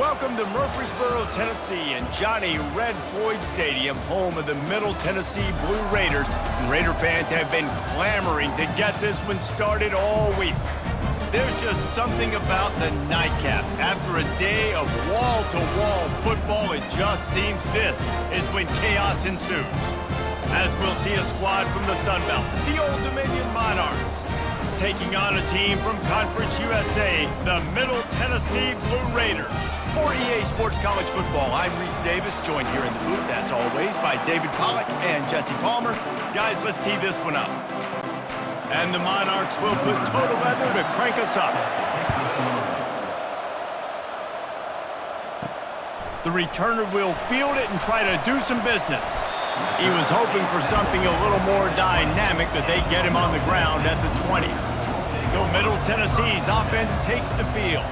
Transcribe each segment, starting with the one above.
Welcome to Murfreesboro, Tennessee, and Johnny Red Floyd Stadium, home of the Middle Tennessee Blue Raiders. And Raider fans have been clamoring to get this one started all week. There's just something about the nightcap. After a day of wall-to-wall football, it just seems this is when chaos ensues. As we'll see a squad from the Sun Belt, the Old Dominion Monarchs, taking on a team from Conference USA, the Middle Tennessee Blue Raiders. For EA Sports College Football, I'm Reese Davis, joined here in the booth, as always, by David Pollack and Jesse Palmer. Guys, let's tee this one up. And the Monarchs will put total leather to crank us up. The returner will field it and try to do some business. He was hoping for something a little more dynamic, but they get him on the ground at the 20. So Middle Tennessee's offense takes the field.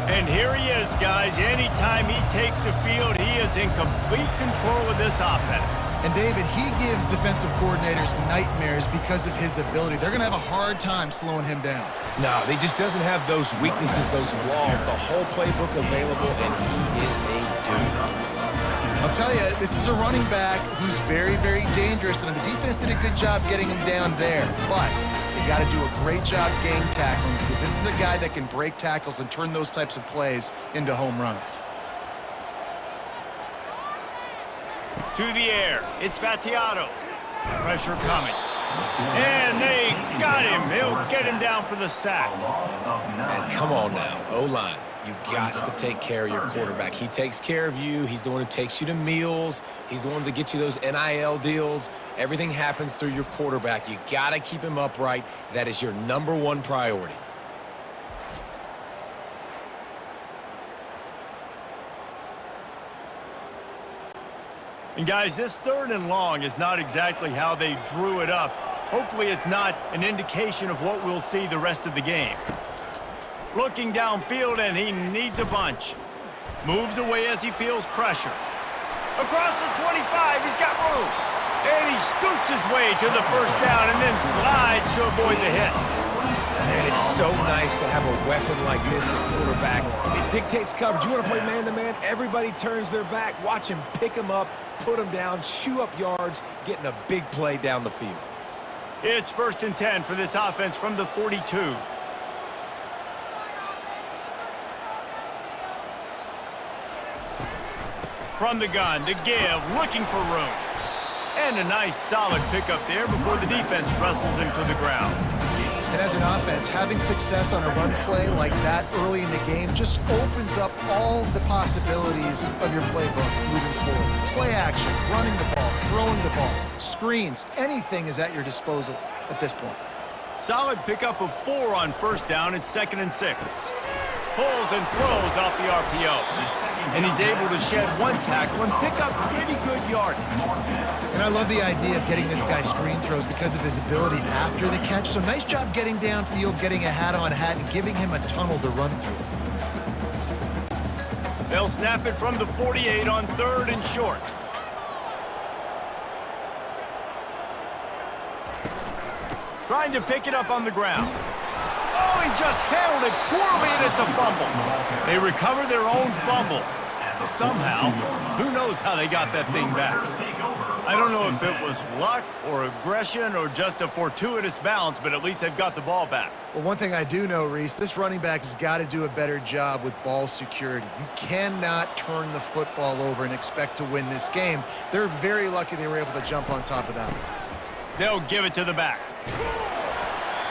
And here he is, guys. Anytime he takes the field, he is in complete control of this offense. And David, he gives defensive coordinators nightmares because of his ability. They're going to have a hard time slowing him down. No, he just doesn't have those weaknesses, those flaws, the whole playbook available, and he is a dude. I'll tell you, this is a running back who's very, very dangerous, and the defense did a good job getting him down there. But you got to do a great job game tackling because this is a guy that can break tackles and turn those types of plays into home runs. To the air, it's Battiato. Pressure coming. And they got him. He'll get him down for the sack. And come on now, O-line. You got to take care of your quarterback. He takes care of you. He's the one who takes you to meals. He's the one that gets you those NIL deals. Everything happens through your quarterback. You got to keep him upright. That is your #1 priority. And guys, this 3rd and long is not exactly how they drew it up. Hopefully it's not an indication of what we'll see the rest of the game. Looking downfield, and he needs a bunch. Moves away as he feels pressure. Across the 25, he's got room. And he scoots his way to the first down and then slides to avoid the hit. Man, it's so nice to have a weapon like this at quarterback. It dictates coverage. You want to play man-to-man? Everybody turns their back. Watch him pick him up, put him down, chew up yards, getting a big play down the field. It's 1st and 10 for this offense from the 42. From the gun to give, looking for room. And a nice solid pickup there before the defense wrestles him to the ground. And as an offense, having success on a run play like that early in the game just opens up all the possibilities of your playbook moving forward. Play action, running the ball, throwing the ball, screens, anything is at your disposal at this point. Solid pickup of 4 on 1st down. It's 2nd and 6. Pulls and throws off the RPO. And he's able to shed 1 tackle and pick up pretty good yardage. And I love the idea of getting this guy screen throws because of his ability after the catch. So nice job getting downfield, getting a hat-on-hat, and giving him a tunnel to run through. They'll snap it from the 48 on 3rd and short. Trying to pick it up on the ground. Oh, he just handled it poorly, and it's a fumble. They recover their own fumble. Somehow, who knows how they got that thing back. I don't know if it was luck or aggression or just a fortuitous bounce, but at least they've got the ball back. Well, one thing I do know, Reese, this running back has got to do a better job with ball security. You cannot turn the football over and expect to win this game. They're very lucky they were able to jump on top of that one. They'll give it to the back.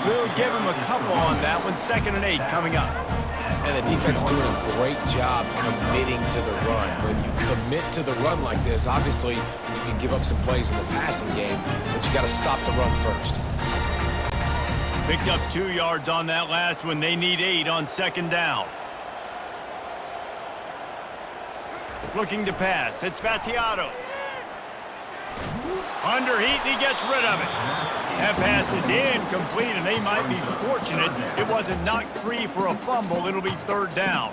We'll give him a couple on that one. 2nd and 8 coming up. And the defense doing a great job committing to the run. When you commit to the run like this, obviously you can give up some plays in the passing game, but you got to stop the run first. Picked up 2 yards on that last one. They need 8 on 2nd down. Looking to pass. It's Battiato. Under heat, and he gets rid of it. That pass is incomplete, and they might be fortunate it wasn't knocked free for a fumble. It'll be 3rd down.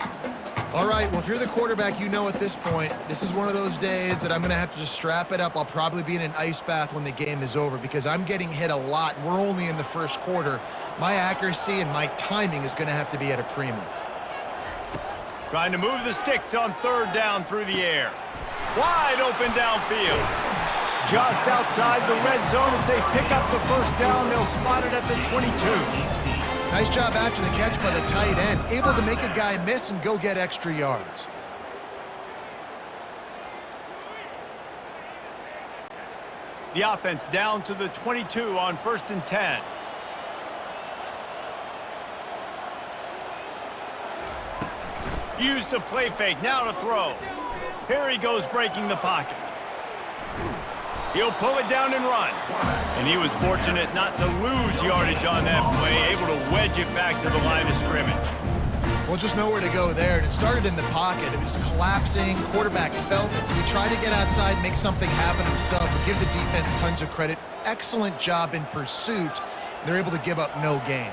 All right, well, if you're the quarterback, you know at this point, this is one of those days that I'm going to have to just strap it up. I'll probably be in an ice bath when the game is over because I'm getting hit a lot. We're only in the 1st quarter. My accuracy and my timing is going to have to be at a premium. Trying to move the sticks on third down through the air. Wide open downfield. Just outside the red zone as they pick up the first down. They'll spot it at the 22. Nice job after the catch by the tight end. Able to make a guy miss and go get extra yards. The offense down to the 22 on 1st and 10. Use the play fake, now to throw. Here he goes breaking the pocket. He'll pull it down and run. And he was fortunate not to lose yardage on that play, able to wedge it back to the line of scrimmage. Well, just nowhere to go there, and it started in the pocket. It was collapsing, quarterback felt it, so he tried to get outside, make something happen himself, but give the defense tons of credit. Excellent job in pursuit. They're able to give up no gain.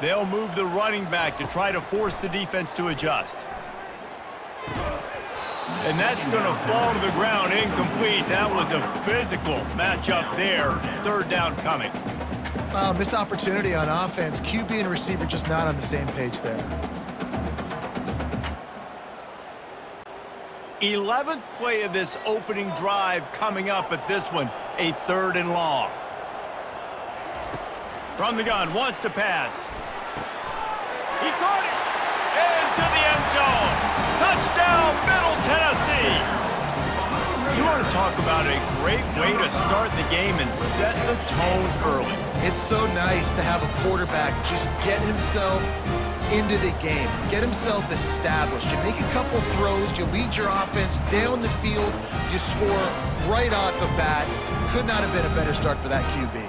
They'll move the running back to try to force the defense to adjust. And that's going to fall to the ground incomplete. That was a physical matchup there. Third down coming. Missed opportunity on offense. QB and receiver just not on the same page there. 11th play of this opening drive coming up at this one, a 3rd and long. From the gun, wants to pass. He caught it into the end zone. Touchdown, Middle Tennessee. You want to talk about a great way to start the game and set the tone early. It's so nice to have a quarterback just get himself into the game, get himself established. You make a couple throws, you lead your offense down the field, you score right off the bat. Could not have been a better start for that QB.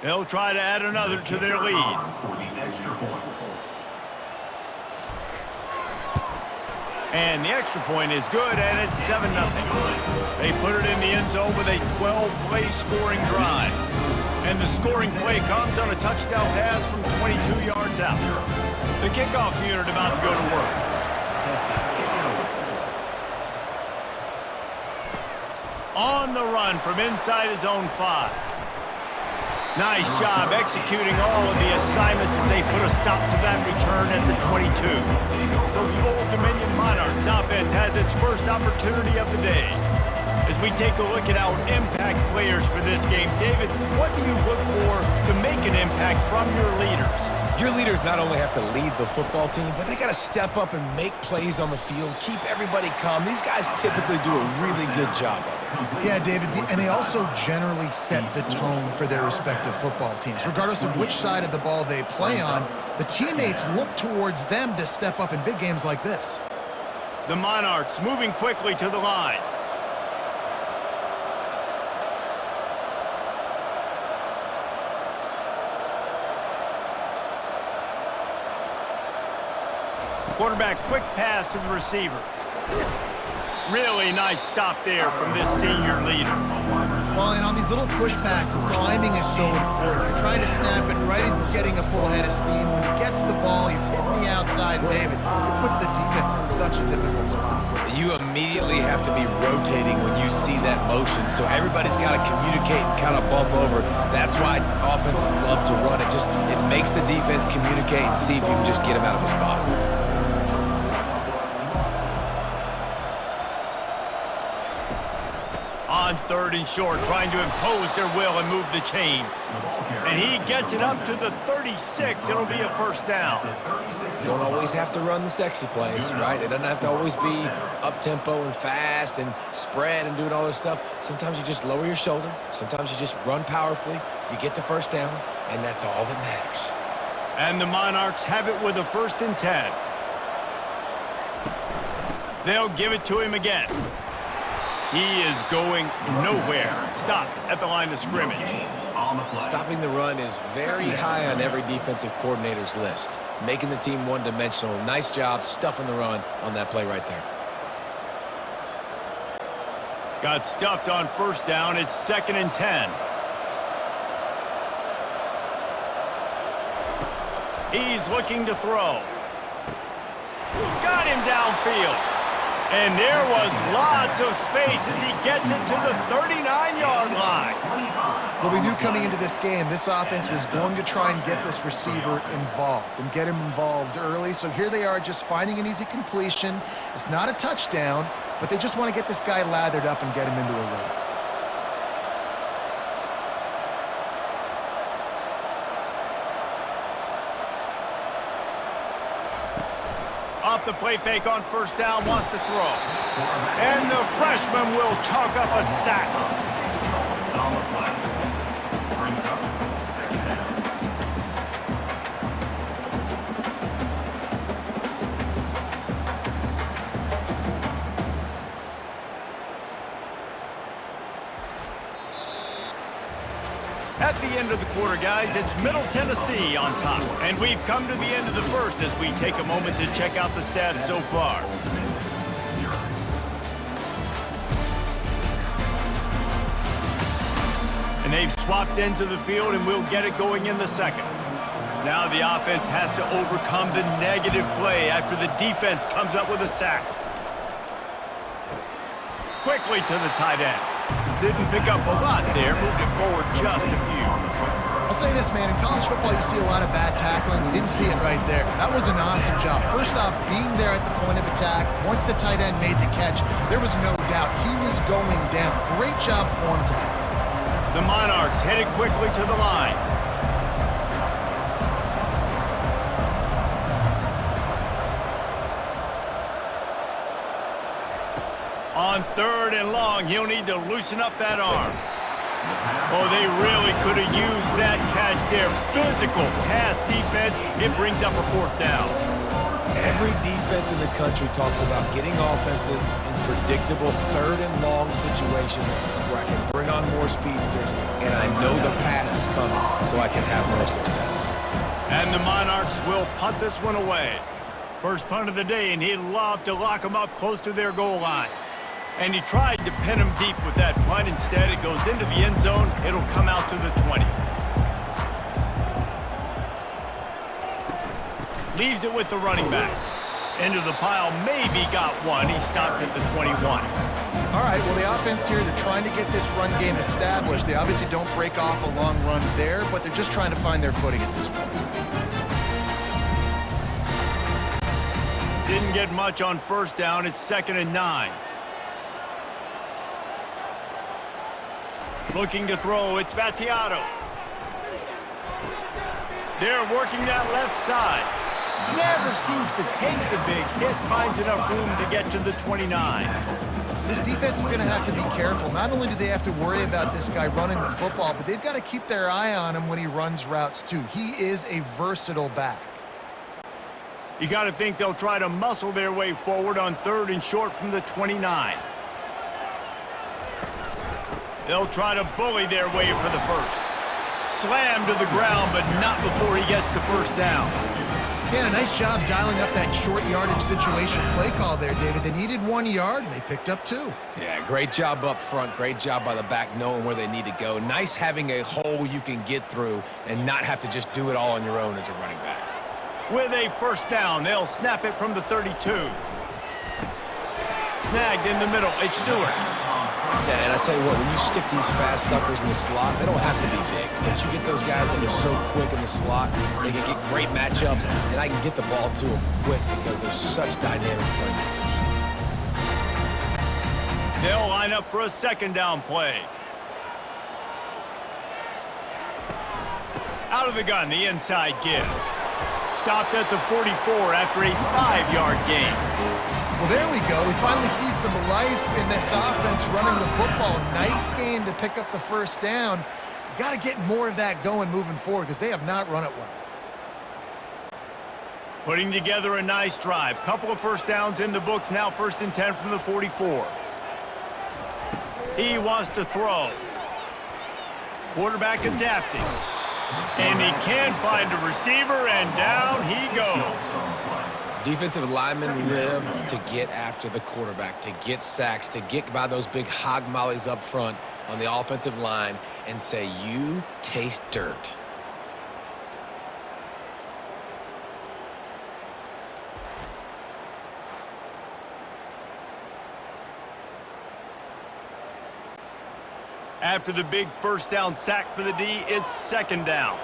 They'll try to add another to their lead. And the extra point is good, and it's 7-0. They put it in the end zone with a 12-play scoring drive. And the scoring play comes on a touchdown pass from 22 yards out. The kickoff unit about to go to work. On the run from inside his own 5. Nice job executing all of the assignments as they put a stop to that return at the 22. So the Old Dominion Monarchs offense has its first opportunity of the day. As we take a look at our impact players for this game, David, what do you look for to make an impact from your leaders? Your leaders not only have to lead the football team, but they got to step up and make plays on the field, keep everybody calm. These guys typically do a really good job of it. Yeah, David, and they also generally set the tone for their respective football teams. Regardless of which side of the ball they play on, the teammates look towards them to step up in big games like this. The Monarchs moving quickly to the line. Quarterback, quick pass to the receiver. Really nice stop there from this senior leader. Well, and on these little push passes, timing is so important. You're trying to snap it right as he's getting a full head of steam. When he gets the ball, he's hitting the outside, and David, it puts the defense in such a difficult spot. You immediately have to be rotating when you see that motion, so everybody's got to communicate and kind of bump over. That's why offenses love to run it. It makes the defense communicate and see if you can just get him out of the spot. On 3rd and short, trying to impose their will and move the chains. And he gets it up to the 36. It'll be a first down. You don't always have to run the sexy plays, right? It doesn't have to always be up-tempo and fast and spread and doing all this stuff. Sometimes you just lower your shoulder. Sometimes you just run powerfully. You get the first down, and that's all that matters. And the Monarchs have it with a 1st and 10. They'll give it to him again. He is going nowhere. Stop at the line of scrimmage. Stopping the run is very high on every defensive coordinator's list. Making the team one-dimensional. Nice job stuffing the run on that play right there. Got stuffed on 1st down. It's 2nd and 10. He's looking to throw. Got him downfield. And there was lots of space as he gets it to the 39-yard line. Well, we knew coming into this game, this offense was going to try and get this receiver involved and get him involved early. So here they are just finding an easy completion. It's not a touchdown, but they just want to get this guy lathered up and get him into a run. Off the play fake on first down, wants to throw. And the freshman will chalk up a sack. At the end of the quarter, guys, it's Middle Tennessee on top. And we've come to the end of the first as we take a moment to check out the stats so far. And they've swapped ends of the field, and we'll get it going in the second. Now the offense has to overcome the negative play after the defense comes up with a sack. Quickly to the tight end. Didn't pick up a lot there, moved it forward just a few. I'll say this, man, in college football you see a lot of bad tackling. You didn't see it right there. That was an awesome job. First off, being there at the point of attack. Once the tight end made the catch, there was no doubt he was going down. Great job form tackle. The Monarchs headed quickly to the line. On third and long, he'll need to loosen up that arm. Oh, they really could have used that catch there. Physical pass defense. It brings up a fourth down. Every defense in the country talks about getting offenses in predictable third and long situations where I can bring on more speedsters and I know the pass is coming so I can have more success. And the Monarchs will punt this one away. First punt of the day, and he'd love to lock them up close to their goal line. And he tried to pin him deep with that punt. Instead, it goes into the end zone. It'll come out to the 20. Leaves it with the running back. Into the pile, maybe got one. He stopped at the 21. All right, well, the offense here, they're trying to get this run game established. They obviously don't break off a long run there, but they're just trying to find their footing at this point. Didn't get much on first down. It's 2nd and 9. Looking to throw, it's Battiato. They're working that left side. Never seems to take the big hit, finds enough room to get to the 29. This defense is going to have to be careful. Not only do they have to worry about this guy running the football, but they've got to keep their eye on him when he runs routes too. He is a versatile back. You got to think they'll try to muscle their way forward on third and short from the 29. They'll try to bully their way for the first. Slammed to the ground, but not before he gets the first down. Yeah, a nice job dialing up that short yardage situation play call there, David. They needed 1 yard, and they picked up 2. Yeah, great job up front. Great job by the back knowing where they need to go. Nice having a hole you can get through and not have to just do it all on your own as a running back. With a first down, they'll snap it from the 32. Snagged in the middle, it's Stewart. Yeah, and I tell you what, when you stick these fast suckers in the slot, they don't have to be big. But you get those guys that are so quick in the slot, they can get great matchups, and I can get the ball to them quick because they're such dynamic playmakers. They'll line up for a 2nd down play. Out of the gun, the inside give. Stopped at the 44 after a 5-yard gain. Well, there we go. We finally see some life in this offense running the football. Nice game to pick up the first down. Got to get more of that going moving forward because they have not run it well. Putting together a nice drive. Couple of first downs in the books. Now 1st and 10 from the 44. He wants to throw. Quarterback adapting. And he can find a receiver, and down he goes. Defensive linemen live to get after the quarterback, to get sacks, to get by those big hog mollies up front on the offensive line and say, you taste dirt. After the big first down sack for the D, it's second down.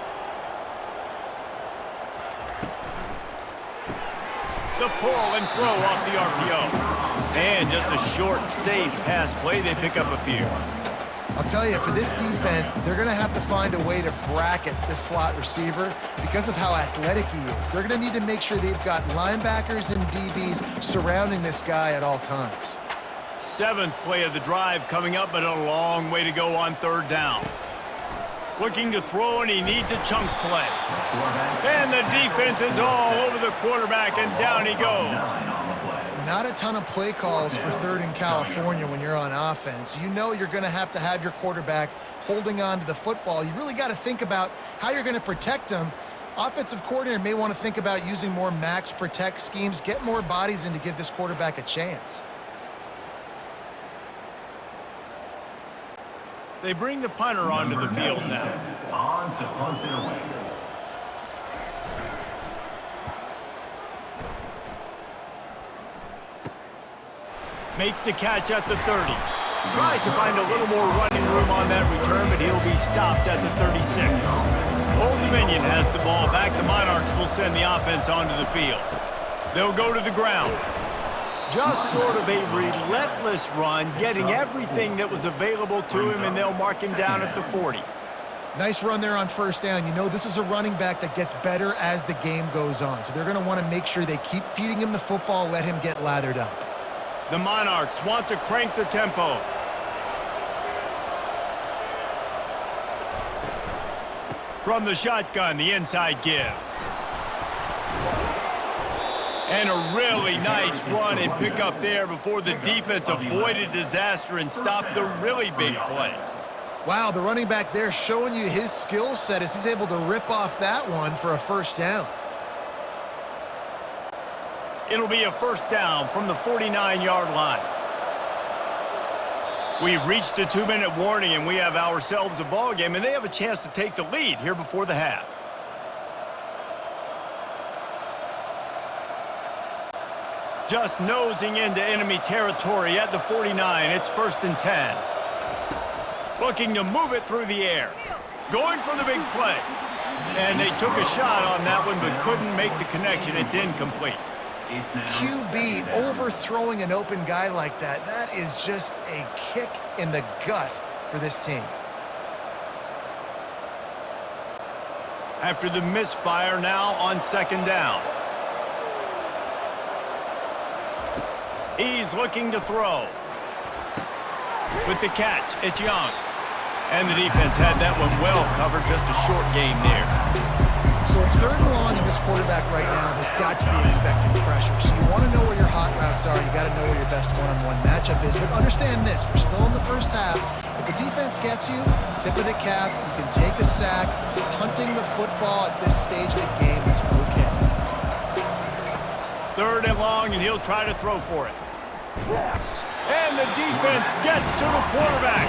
The pull and throw off the RPO. And just a short, safe pass play. They pick up a few. I'll tell you, for this defense, they're going to have to find a way to bracket this slot receiver because of how athletic he is. They're going to need to make sure they've got linebackers and DBs surrounding this guy at all times. Seventh play of the drive coming up, but a long way to go on third down. Looking to throw, and he needs a chunk play. And the defense is all over the quarterback, and down he goes. Not a ton of play calls for third in California when you're on offense. You know you're going to have your quarterback holding on to the football. You really got to think about how you're going to protect him. Offensive coordinator may want to think about using more max protect schemes, get more bodies in to give this quarterback a chance. They bring the punter onto the field now. On to punt it away. Makes the catch at the 30. Tries to find a little more running room on that return, but he'll be stopped at the 36. Old Dominion has the ball back. The Monarchs will send the offense onto the field. They'll go to the ground. Just sort of a relentless run, getting everything that was available to him, and they'll mark him down at the 40. Nice run there on first down. You know, this is a running back that gets better as the game goes on. So they're going to want to make sure they keep feeding him the football, let him get lathered up. The Monarchs want to crank the tempo. From the shotgun, the inside give. And a really nice run and pick up there before the defense avoided disaster and stopped the really big play. Wow, the running back there showing you his skill set as he's able to rip off that one for a first down. It'll be a first down from the 49-yard line. We've reached the 2-minute warning, and we have ourselves a ball game, and they have a chance to take the lead here before the half. Just nosing into enemy territory at the 49. It's first and 10. Looking to move it through the air. Going for the big play. And they took a shot on that one, but couldn't make the connection. It's incomplete. QB overthrowing an open guy like that, that is just a kick in the gut for this team. After the misfire, now on second down. He's looking to throw. With the catch, it's Young. And the defense had that one well covered, just a short gain there. So it's third and long, and this quarterback right now has got to be expecting pressure. So you want to know where your hot routes are. You got to know where your best one-on-one matchup is. But understand this, we're still in the first half. If the defense gets you, tip of the cap, you can take a sack. Punting the football at this stage of the game is okay. Third and long, and he'll try to throw for it. And the defense gets to the quarterback.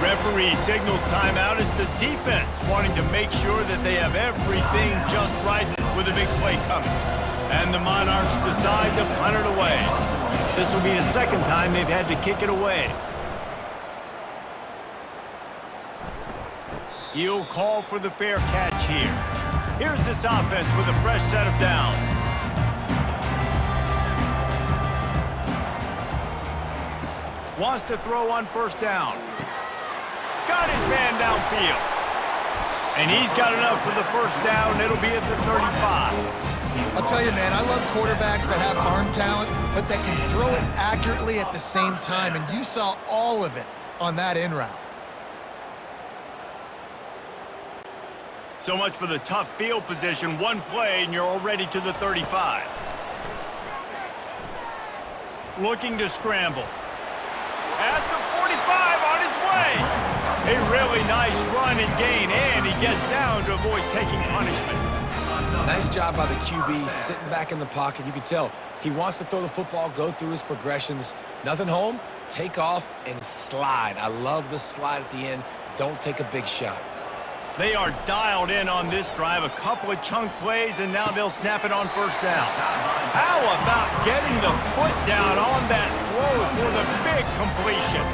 Referee signals timeout. It's the defense wanting to make sure that they have everything just right with a big play coming. And the Monarchs decide to punt it away. This will be the second time they've had to kick it away. He'll call for the fair catch here. Here's this offense with a fresh set of downs. Wants to throw on first down. Got his man downfield. And he's got enough for the first down. It'll be at the 35. I'll tell you, man, I love quarterbacks that have arm talent, but that can throw it accurately at the same time. And you saw all of it on that in route. So much for the tough field position. One play, and you're already to the 35. Looking to scramble. At the 45, on his way. A really nice run and gain, and he gets down to avoid taking punishment. Nice job by the QB, sitting back in the pocket. You can tell he wants to throw the football, go through his progressions. Nothing home, take off, and slide. I love the slide at the end. Don't take a big shot. They are dialed in on this drive. A couple of chunk plays, and now they'll snap it on first down. How about getting the foot down on that throw for the big completion?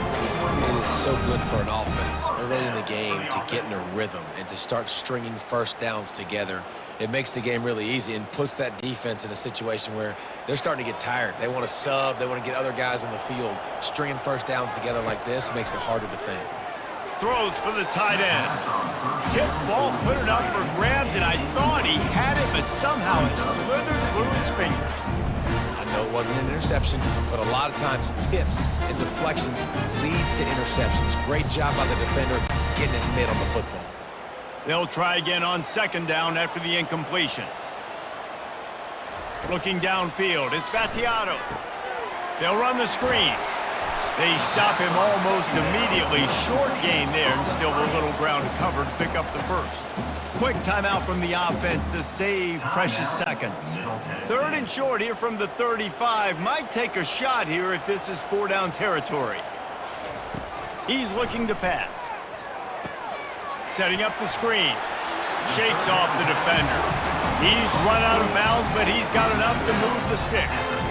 It is so good for an offense early in the game to get in a rhythm and to start stringing first downs together. It makes the game really easy and puts that defense in a situation where they're starting to get tired. They want to sub. They want to get other guys in the field. Stringing first downs together like this makes it hard to defend. Throws for the tight end. Tip ball, put it up for grabs, and I thought he had it, but somehow it slithered through his fingers. I know it wasn't an interception, but a lot of times tips and deflections leads to interceptions. Great job by the defender getting his mitt on the football. They'll try again on second down after the incompletion. Looking downfield, it's Battiato. They'll run the screen. They stop him almost immediately. Short gain there, and still a little ground to cover to pick up the first. Quick timeout from the offense to save precious seconds. Third and short here from the 35. Might take a shot here if this is 4-down territory. He's looking to pass. Setting up the screen. Shakes off the defender. He's run out of bounds, but he's got enough to move the sticks.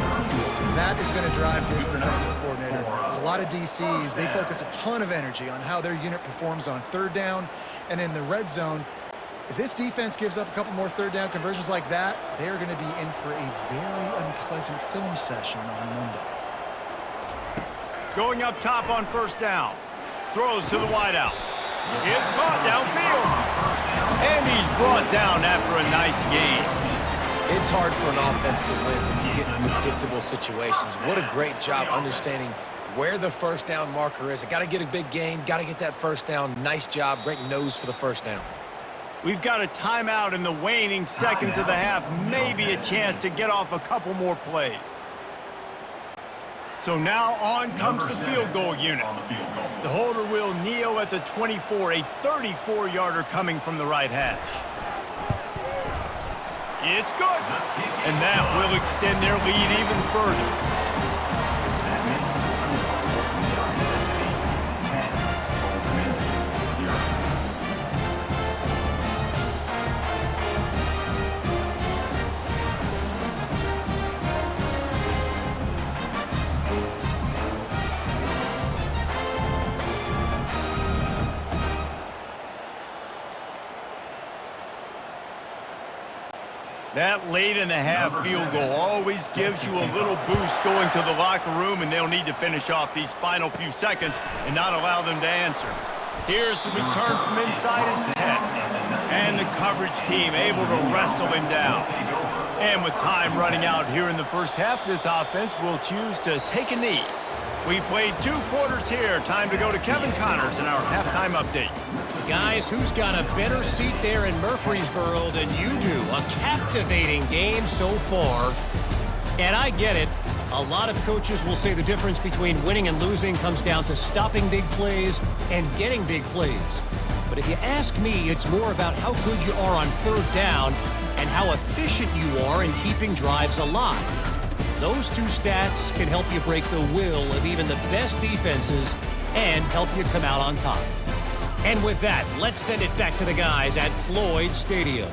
That is going to drive this defensive coordinator nuts. A lot of DCs, they focus a ton of energy on how their unit performs on third down and in the red zone. If this defense gives up a couple more third down conversions like that, they are going to be in for a very unpleasant film session on Monday. Going up top on first down. Throws to the wideout. It's caught downfield. And he's brought down after a nice gain. It's hard for an offense to win when you get in predictable situations. What a great job understanding where the first down marker is. I got to get a big gain, got to get that first down. Nice job, great nose for the first down. We've got a timeout in the waning seconds of the half. Maybe a chance to get off a couple more plays. So now on comes the field goal unit. The holder will kneel at the 24, a 34-yarder coming from the right hash. It's good. And that will extend their lead even further. That late in the half field goal always gives you a little boost going to the locker room, and they'll need to finish off these final few seconds and not allow them to answer. Here's the return from inside his 10. And the coverage team able to wrestle him down. And with time running out here in the first half, this offense will choose to take a knee. We've played 2 quarters here. Time to go to Kevin Connors in our halftime update. Guys, who's got a better seat there in Murfreesboro than you do? A captivating game so far. And I get it. A lot of coaches will say the difference between winning and losing comes down to stopping big plays and getting big plays. But if you ask me, it's more about how good you are on third down and how efficient you are in keeping drives alive. Those 2 stats can help you break the will of even the best defenses and help you come out on top. And with that, let's send it back to the guys at Floyd Stadium.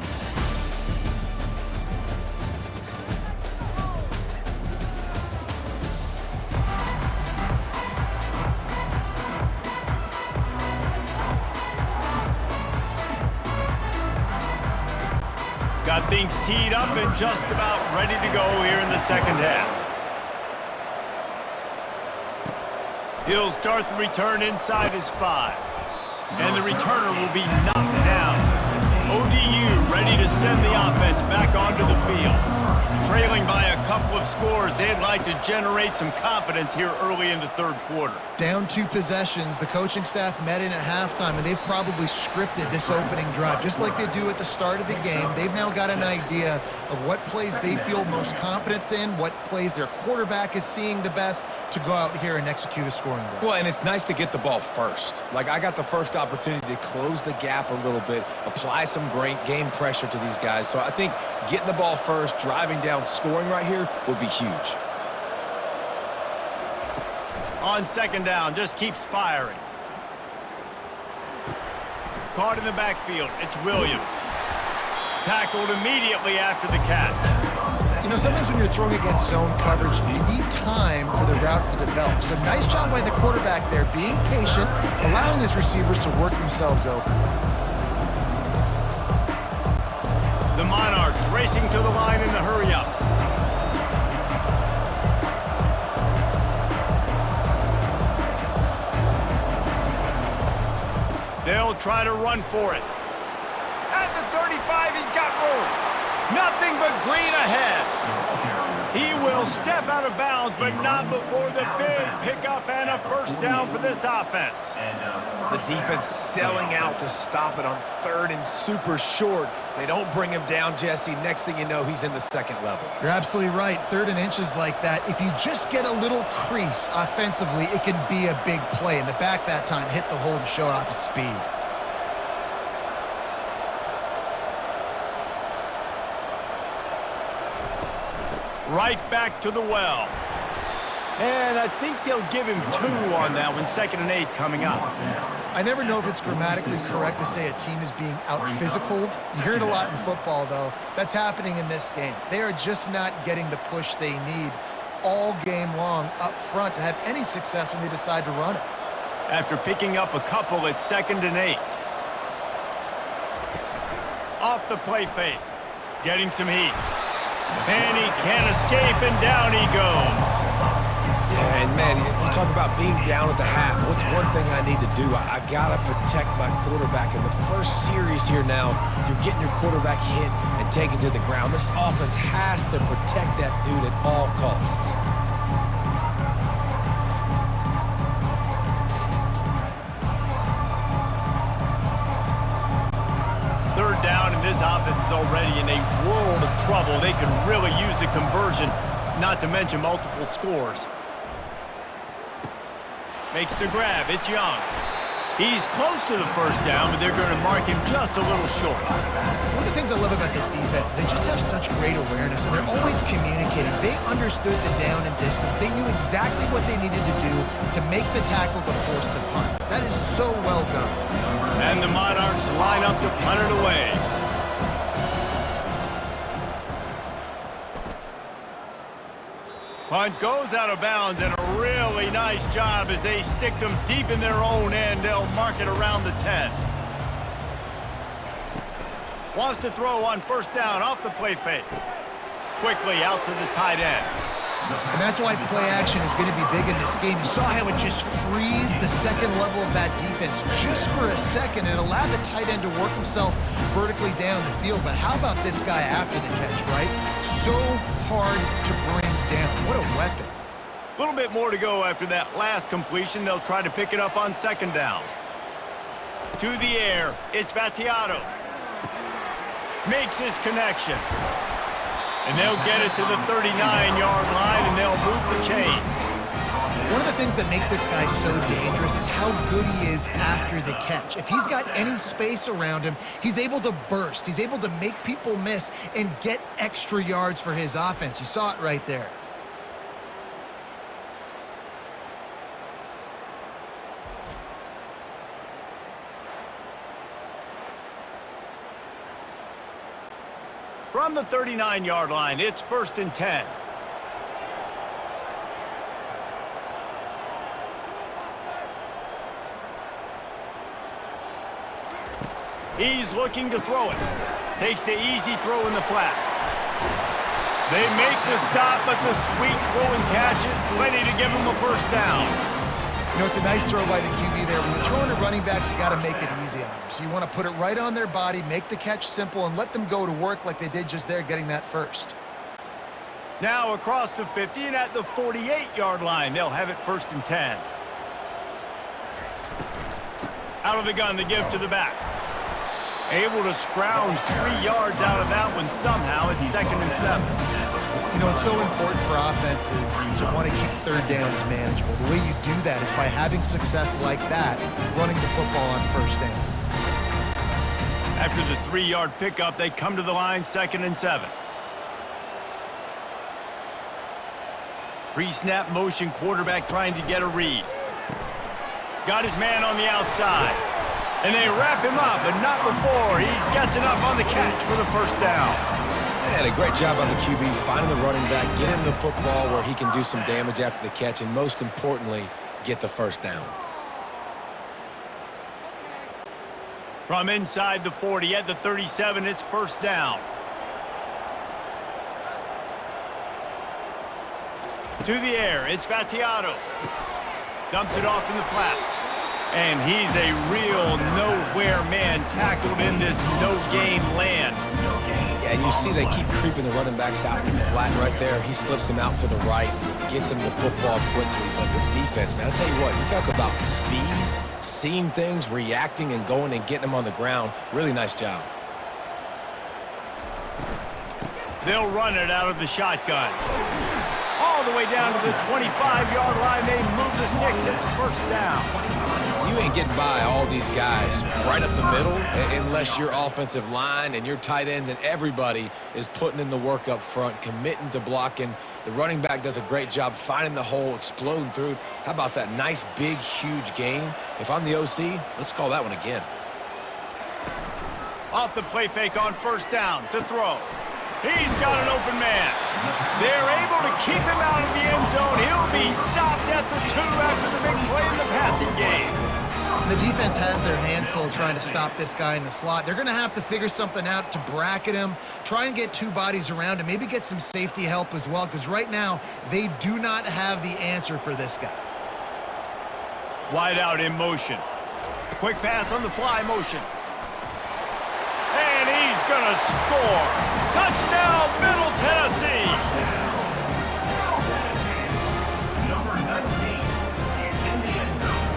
Got things teed up and just about ready to go here in the second half. He'll start the return inside his 5. And the returner will be knocked down. ODU ready to send the offense back onto the field. Trailing by a couple of scores, they'd like to generate some confidence here early in the third quarter. Down 2 possessions, the coaching staff met in at halftime, and they've probably scripted this opening drive, just like they do at the start of the game. They've now got an idea of what plays they feel most confident in, what plays their quarterback is seeing the best to go out here and execute a scoring drive. Well, and it's nice to get the ball first. Like, I got the first opportunity to close the gap a little bit, apply some great game pressure to these guys. So I think getting the ball first, driving down, scoring right here would be huge. On second down, just keeps firing. Caught in the backfield, it's Williams. Tackled immediately after the catch. You know, sometimes when you're throwing against zone coverage, you need time for the routes to develop. So nice job by the quarterback there, being patient, allowing his receivers to work themselves open. The Monarchs racing to the line in the hurry-up. They'll try to run for it. At the 35, he's got room. Nothing but green ahead. He will step out of bounds, but not before the big pickup and a first down for this offense. The defense selling out to stop it on 3rd and super short. They don't bring him down, Jesse. Next thing you know, he's in the 2nd level. You're absolutely right. 3rd and inches like that, if you just get a little crease offensively, it can be a big play. In the back that time, hit the hole and showed off his speed. Right back to the well. And I think they'll give him 2 on that one. 2nd and 8 coming up. I never know if it's grammatically correct to say a team is being out-physicaled. You hear it a lot in football, though. That's happening in this game. They are just not getting the push they need all game long up front to have any success when they decide to run it. After picking up a couple, it's 2nd and 8. Off the play fake. Getting some heat. And he can't escape, and down he goes. Yeah, and man, you talk about being down at the half. What's one thing I need to do? I got to protect my quarterback. In the first series here now, you're getting your quarterback hit and taken to the ground. This offense has to protect that dude at all costs. Down, and this offense is already in a world of trouble. They could really use a conversion, not to mention multiple scores. Makes the grab. It's Young. He's close to the first down, but they're going to mark him just a little short. One of the things I love about this defense is they just have such great awareness, and they're always communicating. They understood the down and distance. They knew exactly what they needed to do to make the tackle to force the punt. That is so well done. And the Monarchs line up to punt it away. Punt goes out of bounds, and a really nice job as they stick them deep in their own end. They'll mark it around the 10. Wants to throw on first down off the play fake. Quickly out to the tight end. And that's why play action is going to be big in this game. You saw how it just freezed the 2nd level of that defense just for a second and allowed the tight end to work himself vertically down the field. But how about this guy after the catch, right? So hard to bring down. What a weapon. A little bit more to go after that last completion. They'll try to pick it up on 2nd down. To the air, it's Battiato. Makes his connection. And they'll get it to the 39-yard line, and they'll move the chains. One of the things that makes this guy so dangerous is how good he is after the catch. If he's got any space around him, he's able to burst. He's able to make people miss and get extra yards for his offense. You saw it right there. From the 39-yard line, it's 1st and 10. He's looking to throw it. Takes the easy throw in the flat. They make the stop, but the sweet throw and catch is plenty to give him a first down. You know, it's a nice throw by the QB there. When you're throwing to running backs, you got to make it easy on them. So you want to put it right on their body, make the catch simple, and let them go to work like they did just there, getting that first. Now across the 50 and at the 48-yard line, they'll have it 1st and 10. Out of the gun to give to the back. Able to scrounge 3 yards out of that one somehow. It's 2nd and 7. You know, it's so important for offenses to want to keep 3rd downs manageable. The way you do that is by having success like that, running the football on 1st down. After the 3-yard pickup, they come to the line, 2nd and 7. Pre-snap motion, quarterback trying to get a read. Got his man on the outside. And they wrap him up, but not before he gets enough on the catch for the first down. And a great job on the QB, finding the running back, getting him the football where he can do some damage after the catch, and most importantly, get the first down. From inside the 40 at the 37, it's first down. To the air, it's Battiato. Dumps it off in the flats. And he's a real nowhere man tackled in this no-gain land. Yeah, and you see they keep creeping the running backs out in the flat right there. He slips them out to the right, gets him the football quickly. But this defense, man, I'll tell you what, you talk about speed, seeing things, reacting, and going and getting them on the ground. Really nice job. They'll run it out of the shotgun. All the way down to the 25-yard line. They move the sticks. It's first down. You ain't getting by all these guys right up the middle unless your offensive line and your tight ends and everybody is putting in the work up front, committing to blocking. The running back does a great job finding the hole, exploding through. How about that nice, big, huge gain? If I'm the OC, let's call that one again. Off the play fake on first down to throw. He's got an open man. They're able to keep him out of the end zone. He'll be stopped at the 2 after the big play in the passing game. The defense has their hands full trying to stop this guy in the slot. They're going to have to figure something out to bracket him, try and get 2 bodies around him, maybe get some safety help as well, because right now they do not have the answer for this guy. Wide out in motion. Quick pass on the fly motion. And he's going to score. Touchdown, Middle Tennessee. Number 19 is in the end zone.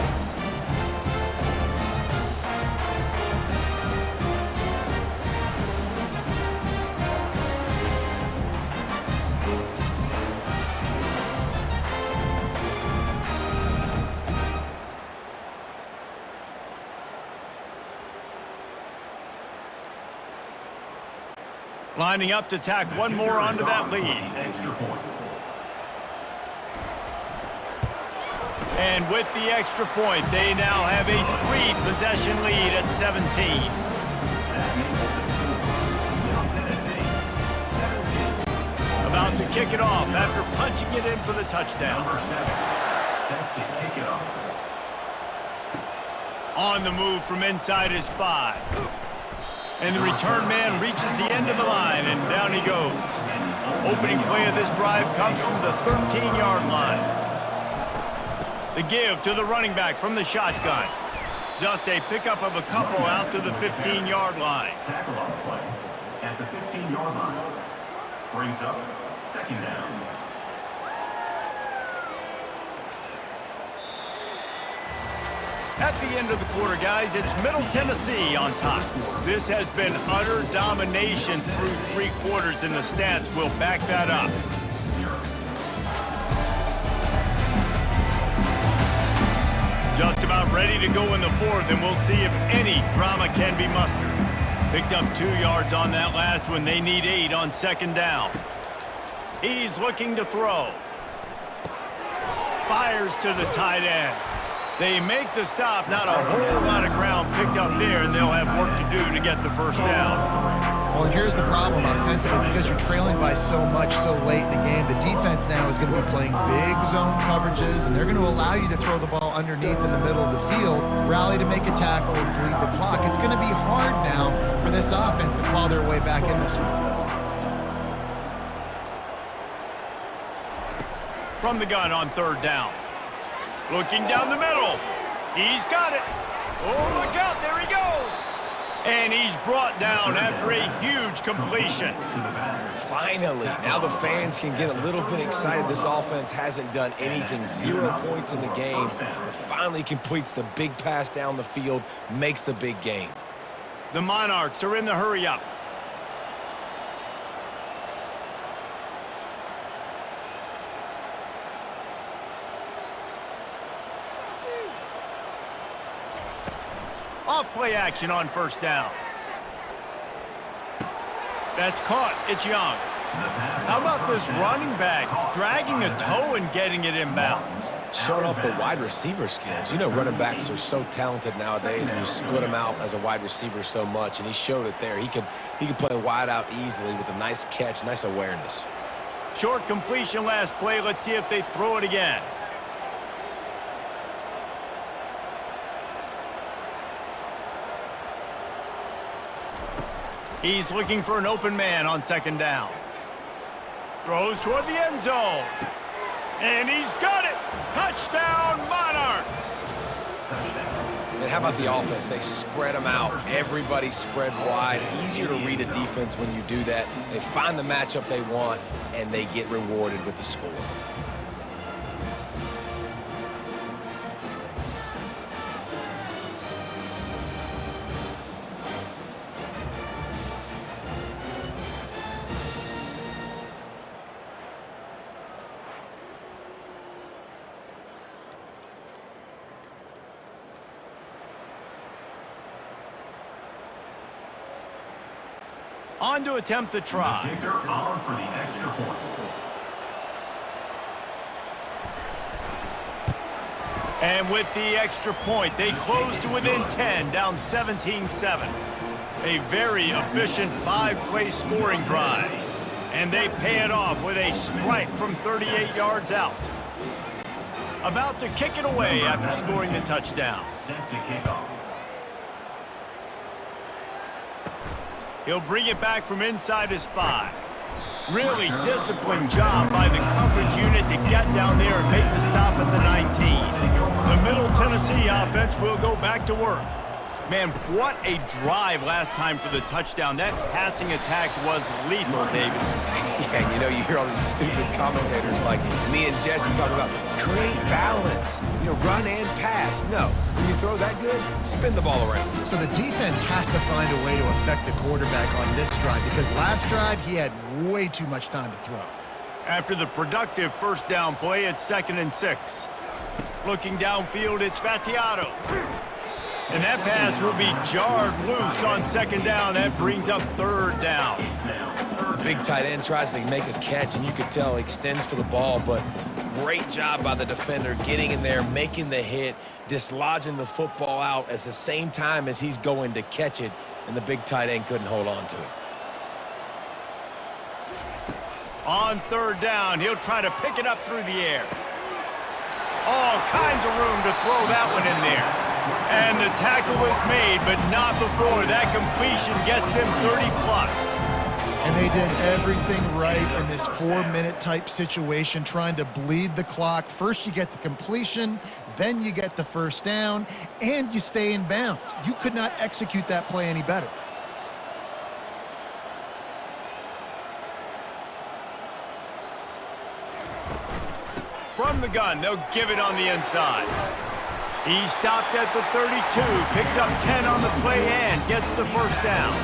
Lining up to tack one more onto that lead. Extra point. And with the extra point, they now have a 3-possession lead at 17. That makes the score. Middle Tennessee, 17. About to kick it off after punching it in for the touchdown. Number 7, set to kick it off. On the move from inside his 5. And the return man reaches the end of the line, and down he goes. Opening play of this drive comes from the 13-yard line. The give to the running back from the shotgun. Just a pickup of a couple out to the 15-yard line. Tackle on the play at the 15-yard line. Brings up second down. At the end of the quarter, guys, it's Middle Tennessee on top. This has been utter domination through 3 quarters, and the stats will back that up. Just about ready to go in the 4th, and we'll see if any drama can be mustered. Picked up 2 yards on that last one. They need 8 on second down. He's looking to throw. Fires to the tight end. They make the stop, not a whole lot of ground picked up there, and they'll have work to do to get the first down. Well, and here's the problem offensively, because you're trailing by so much so late in the game, the defense now is going to be playing big zone coverages, and they're going to allow you to throw the ball underneath in the middle of the field, rally to make a tackle, and bleed the clock. It's going to be hard now for this offense to claw their way back in this one. From the gun on third down. Looking down the middle. He's got it. Oh, look out. There he goes. And he's brought down after a huge completion. Finally, now the fans can get a little bit excited. This offense hasn't done anything. 0 points in the game, but finally completes the big pass down the field, makes the big gain. The Monarchs are in the hurry-up. Off play action on first down. That's caught. It's Young. How about this running back dragging a toe and getting it inbounds? Showing off the wide receiver skills. You know, running backs are so talented nowadays, and you split them out as a wide receiver so much, and he showed it there. He could play wide out easily with a nice catch, nice awareness. Short completion last play. Let's see if they throw it again. He's looking for an open man on second down. Throws toward the end zone. And he's got it. Touchdown, Monarchs. And how about the offense? They spread them out. Everybody spread wide. Easier to read a defense when you do that. They find the matchup they want, and they get rewarded with the score. On to attempt the try. Kicker on for the extra point. And with the extra point, they close to within 10, down 17-7. A very efficient 5-play scoring drive. And they pay it off with a strike from 38 yards out. About to kick it away after scoring the touchdown. Set to kick off. He'll bring it back from inside his 5. Really disciplined job by the coverage unit to get down there and make the stop at the 19. The Middle Tennessee offense will go back to work. Man, what a drive last time for the touchdown. That passing attack was lethal, David. Yeah, and you know, you hear all these stupid commentators like me and Jesse talking about create balance, you know, run and pass. No, when you throw that good, spin the ball around. So the defense has to find a way to affect the quarterback on this drive because last drive he had way too much time to throw. After the productive first down play, it's 2nd and 6. Looking downfield, it's Battiato. And that pass will be jarred loose on second down. That brings up 3rd down. The big tight end tries to make a catch, and you could tell he extends for the ball, but great job by the defender getting in there, making the hit, dislodging the football out at the same time as he's going to catch it, and the big tight end couldn't hold on to it. On 3rd down, he'll try to pick it up through the air. All kinds of room to throw that one in there. And the tackle was made, but not before. That completion gets them 30+. And they did everything right in this 4-minute type situation, trying to bleed the clock. First you get the completion, then you get the first down, and you stay in bounds. You could not execute that play any better. From the gun, they'll give it on the inside. He stopped at the 32, picks up 10 on the play and gets the first down.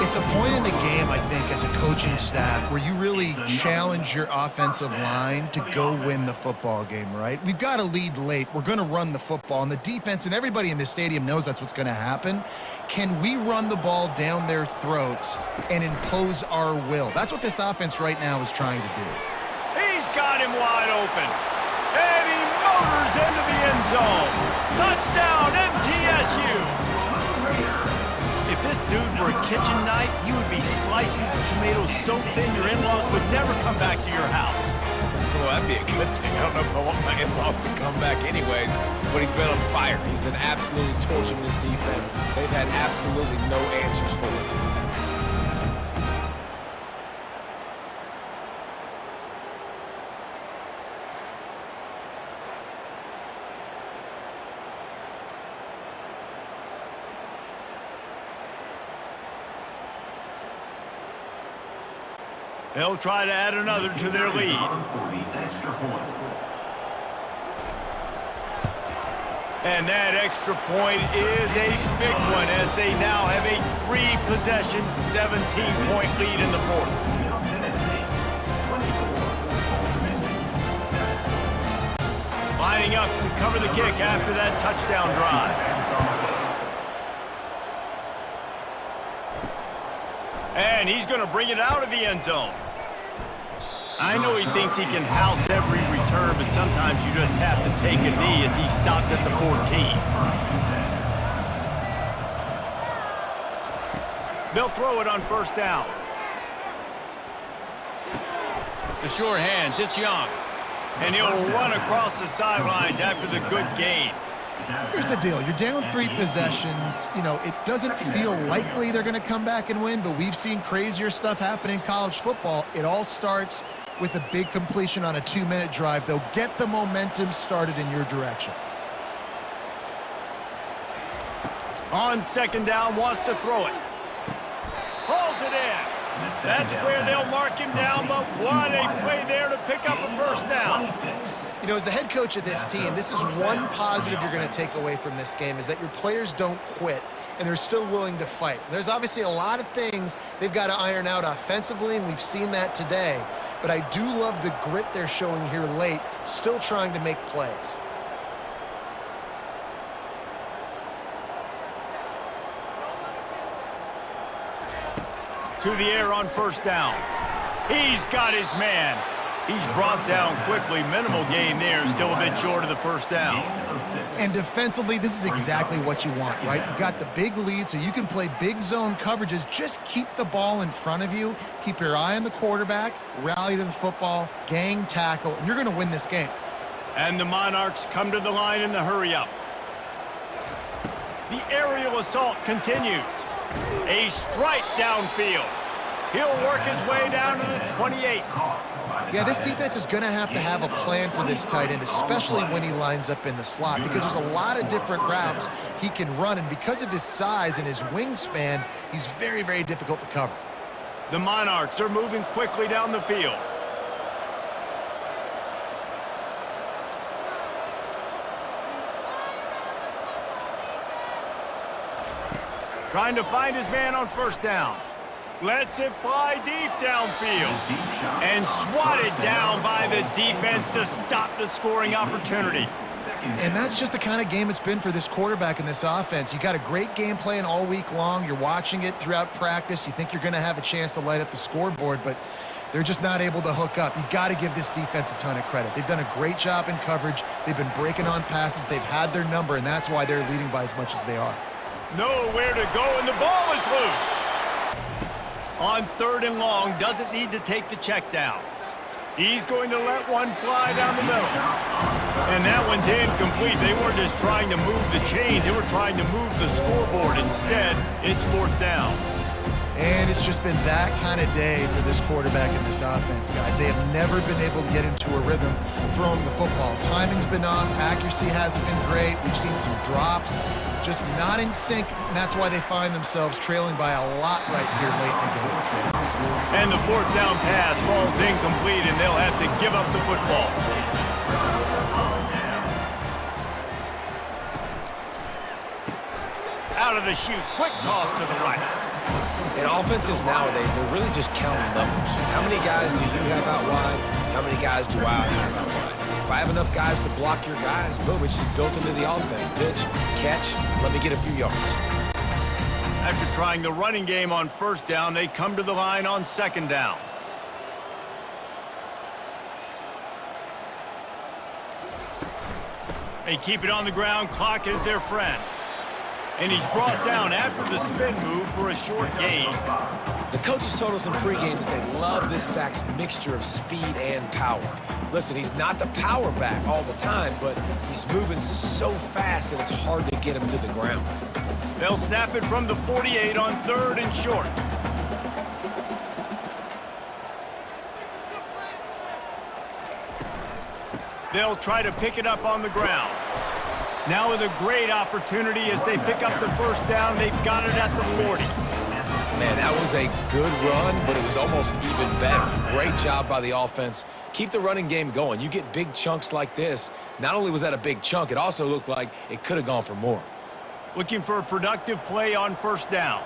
It's a point in the game, I think, as a coaching staff where you really challenge your offensive line to go win the football game, right? We've got to lead late. We're going to run the football. And the defense and everybody in this stadium knows that's what's going to happen. Can we run the ball down their throats and impose our will? That's what this offense right now is trying to do. He's got him wide open. And he motors into the end zone. Touchdown, MTSU. If this dude were a kitchen knife, you would be slicing the tomatoes so thin your in-laws would never come back to your house. Well, that'd be a good thing. I don't know if I want my in-laws to come back anyways, but he's been on fire. He's been absolutely torching this defense. They've had absolutely no answers for him. They'll try to add another to their lead. And that extra point is a big one as they now have a 3-possession, 17-point lead in the 4th. Lining up to cover the kick after that touchdown drive. And he's going to bring it out of the end zone. I know he thinks he can house every return, but sometimes you just have to take a knee as he stopped at the 14. They'll throw it on first down. The sure hands, it's Young. And he'll run across the sidelines after the good gain. Here's the deal. You're down 3 possessions. You know, it doesn't feel likely they're going to come back and win, but we've seen crazier stuff happen in college football. It all starts with a big completion on a 2-minute drive. They'll get the momentum started in your direction. On second down, wants to throw it. Hauls it in. That's where they'll mark him down, but what a play there to pick up a first down. You know, as the head coach of this team, this is one positive you're going to take away from this game, is that your players don't quit, and they're still willing to fight. There's obviously a lot of things they've got to iron out offensively, and we've seen that today. But I do love the grit they're showing here late, still trying to make plays. To the air on first down. He's got his man. He's brought down quickly. Minimal gain there. Still a bit short of the first down. And defensively, this is exactly what you want, right? You got the big lead, so you can play big zone coverages. Just keep the ball in front of you. Keep your eye on the quarterback. Rally to the football. Gang tackle. And you're going to win this game. And the Monarchs come to the line in the hurry-up. The aerial assault continues. A strike downfield. He'll work his way down to the 28. Yeah, this defense is going to have a plan for this tight end, especially when he lines up in the slot, because there's a lot of different routes he can run, and because of his size and his wingspan, he's very, very difficult to cover. The Monarchs are moving quickly down the field. Trying to find his man on first down. Lets it fly deep downfield. And swatted down by the defense to stop the scoring opportunity. And that's just the kind of game it's been for this quarterback in this offense. You got a great game plan all week long. You're watching it throughout practice. You think you're going to have a chance to light up the scoreboard, but they're just not able to hook up. You got to give this defense a ton of credit. They've done a great job in coverage. They've been breaking on passes. They've had their number, and that's why they're leading by as much as they are. Nowhere to go, and the ball is loose. On third and long, doesn't need to take the check down. He's going to let one fly down the middle. And that one's incomplete. They weren't just trying to move the chains. They were trying to move the scoreboard. Instead, it's fourth down. And it's just been that kind of day for this quarterback in this offense, guys. They have never been able to get into a rhythm throwing the football. Timing's been off. Accuracy hasn't been great. We've seen some drops. Just not in sync, and that's why they find themselves trailing by a lot right here late in the game. And the fourth down pass falls incomplete, and they'll have to give up the football. Out of the chute, quick toss to the right. In offenses nowadays, they're really just counting numbers. How many guys do you have out wide? How many guys do I have out wide? If I have enough guys to block your guys, boom, it's just built into the offense. Pitch, catch, let me get a few yards. After trying the running game on first down, they come to the line on second down. They keep it on the ground. Clock is their friend. And he's brought down after the spin move for a short gain. The coaches told us in pregame that they love this back's mixture of speed and power. Listen, he's not the power back all the time, but he's moving so fast that it's hard to get him to the ground. They'll snap it from the 48 on third and short. They'll try to pick it up on the ground. Now with a great opportunity as they pick up the first down. They've got it at the 40. Man, that was a good run, but it was almost even better. Great job by the offense. Keep the running game going. You get big chunks like this. Not only was that a big chunk, it also looked like it could have gone for more. Looking for a productive play on first down.